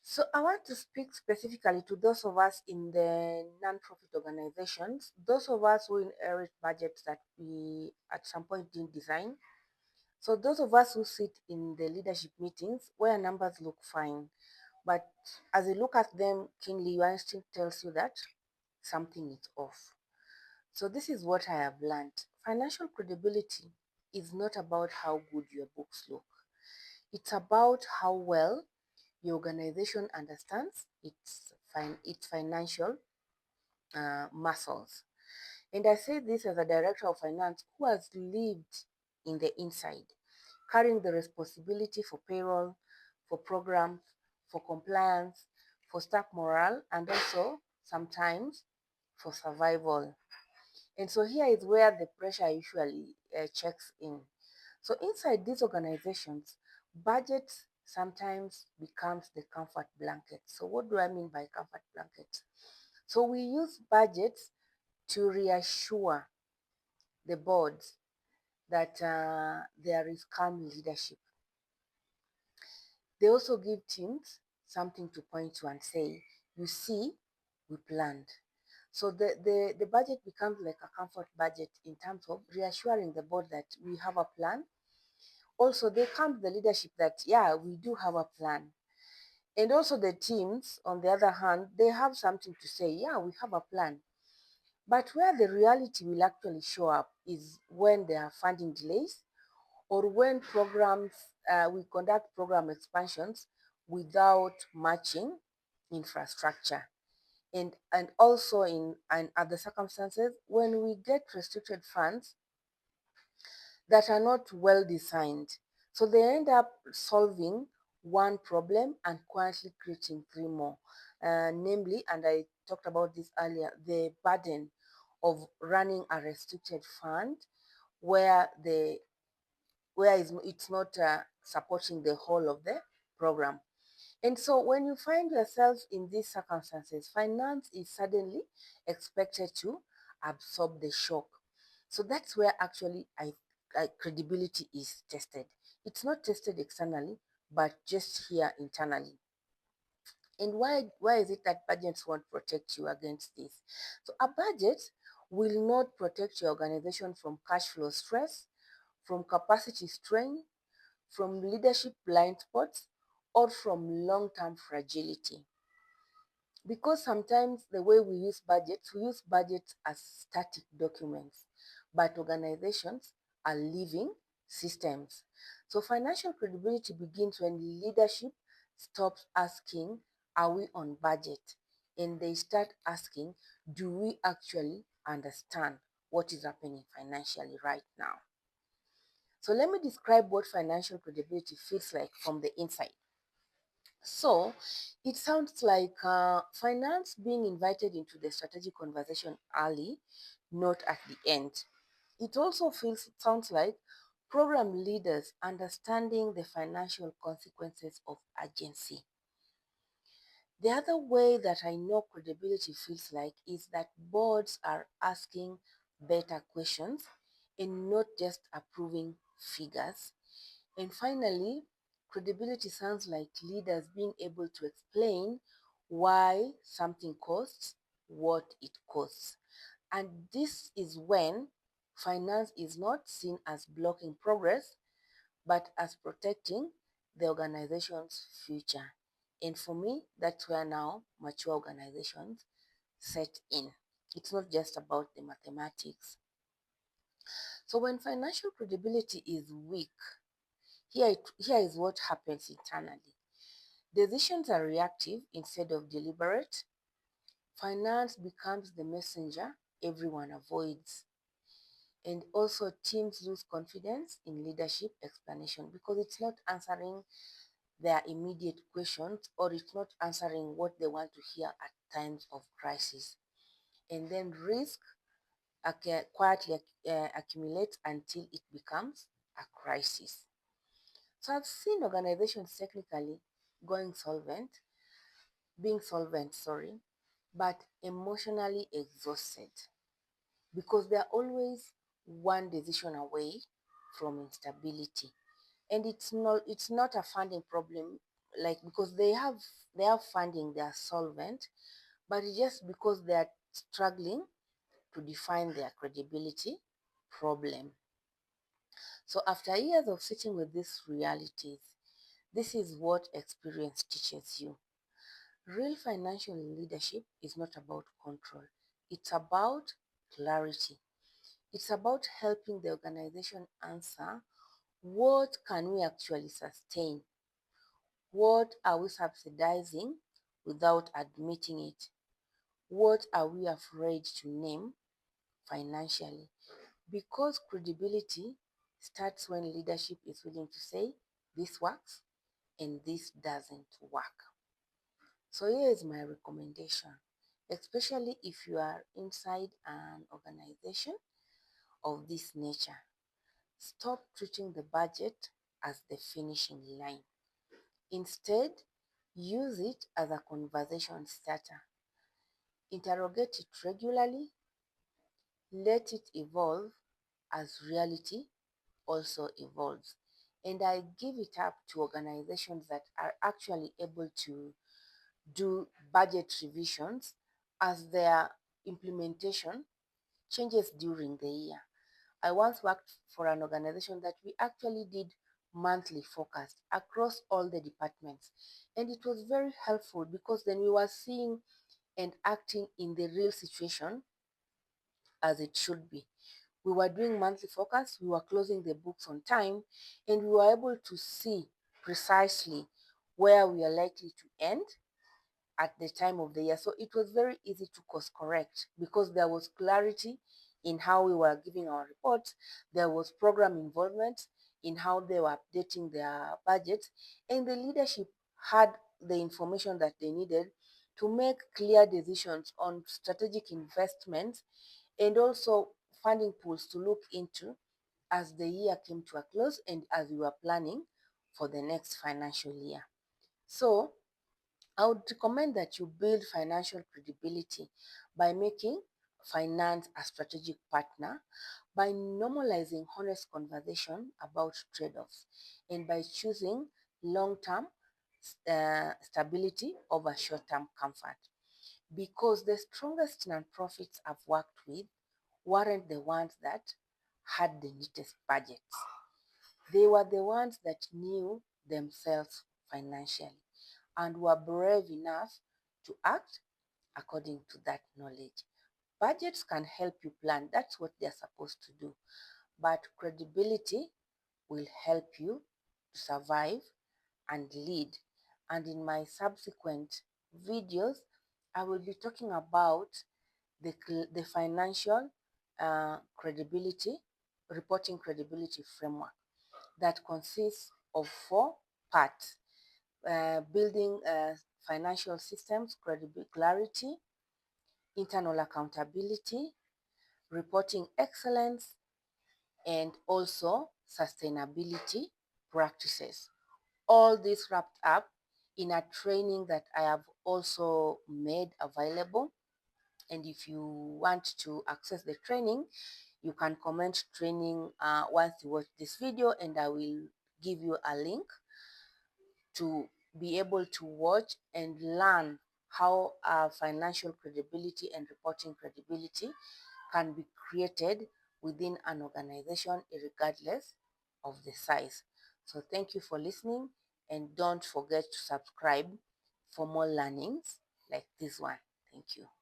So I want to speak specifically to those of us in the non-profit organizations, those of us who inherit budgets that we at some point didn't design. So those of us who sit in the leadership meetings where numbers look fine, but as you look at them keenly, your instinct tells you that something is off. So this is what I have learned. Financial credibility is not about how good your books look. It's about how well your organization understands its financial muscles. And I say this as a director of finance who has lived in the inside, carrying the responsibility for payroll, for programs, for compliance, for staff morale, and also sometimes for survival. And so here is where the pressure usually checks in. So inside these organizations, budget sometimes becomes the comfort blanket. So what do I mean by comfort blanket? So we use budgets to reassure the boards that there is calm leadership. They also give teams something to point to and say, you see, we planned. So the budget becomes like a comfort budget in terms of reassuring the board that we have a plan. Also, they come to the leadership that, yeah, we do have a plan. And also the teams, on the other hand, they have something to say, yeah, we have a plan. But where the reality will actually show up is when there are funding delays or when we conduct program expansions without matching infrastructure. And also in and other circumstances when we get restricted funds that are not well designed. So they end up solving one problem and quietly creating three more. Namely, and I talked about this earlier, the burden of running a restricted fund where it's not supporting the whole of the program. And so when you find yourself in these circumstances, finance is suddenly expected to absorb the shock. So that's where actually credibility is tested. It's not tested externally, but just here internally. And why is it that budgets won't protect you against this? So a budget will not protect your organization from cash flow stress, from capacity strain, from leadership blind spots, or from long-term fragility. Because sometimes the way we use budgets as static documents, but organizations are living systems. So financial credibility begins when leadership stops asking, are we on budget? And they start asking, do we actually understand what is happening financially right now? So let me describe what financial credibility feels like from the inside. So it sounds like finance being invited into the strategic conversation early, not at the end. It also sounds like program leaders understanding the financial consequences of urgency. The other way that I know credibility feels like is that boards are asking better questions and not just approving figures. And finally, credibility sounds like leaders being able to explain why something costs what it costs. And this is when finance is not seen as blocking progress, but as protecting the organization's future. And for me, that's where now mature organizations set in. It's not just about the mathematics. So when financial credibility is weak, here is what happens internally. Decisions are reactive instead of deliberate. Finance becomes the messenger everyone avoids. And also, teams lose confidence in leadership explanation because it's not answering their immediate questions or it's not answering what they want to hear at times of crisis. And then risk quietly accumulates until it becomes a crisis. So I've seen organizations technically going solvent, being solvent, sorry, but emotionally exhausted because they're always one decision away from instability. And it's not a funding problem, like because they have They have funding, they are solvent, but it's just because they are struggling to define their credibility problem. So after years of sitting with these realities, this is what experience teaches you. Real financial leadership is not about control. It's about clarity. It's about helping the organization answer, what can we actually sustain? What are we subsidizing without admitting it? What are we afraid to name financially? Because credibility starts when leadership is willing to say, this works and this doesn't work. So here is my recommendation, especially if you are inside an organization of this nature. Stop treating the budget as the finishing line. Instead, use it as a conversation starter. Interrogate it regularly, let it evolve as reality also evolves. And I give it up to organizations that are actually able to do budget revisions as their implementation changes during the year. I once worked for an organization that we actually did monthly forecast across all the departments. And it was very helpful because then we were seeing and acting in the real situation as it should be. We were doing monthly forecasts, we were closing the books on time, and we were able to see precisely where we are likely to end at the time of the year. So it was very easy to course correct because there was clarity in how we were giving our reports. There was program involvement in how they were updating their budgets, and the leadership had the information that they needed to make clear decisions on strategic investments and also funding pools to look into as the year came to a close and as we were planning for the next financial year. So I would recommend that you build financial credibility by making finance a strategic partner, by normalizing honest conversation about trade-offs, and by choosing long-term stability over short-term comfort. Because the strongest nonprofits I've worked with weren't the ones that had the neatest budgets. They were the ones that knew themselves financially and were brave enough to act according to that knowledge. Budgets can help you plan, that's what they're supposed to do. But credibility will help you to survive and lead. And in my subsequent videos, I will be talking about the financial credibility, reporting credibility framework that consists of 4 parts: building financial systems, clarity, internal accountability, reporting excellence, and also sustainability practices. All this wrapped up in a training that I have also made available. And if you want to access the training, you can comment training once you watch this video, and I will give you a link to be able to watch and learn how financial credibility and reporting credibility can be created within an organization regardless of the size. So thank you for listening, and don't forget to subscribe for more learnings like this one. Thank you.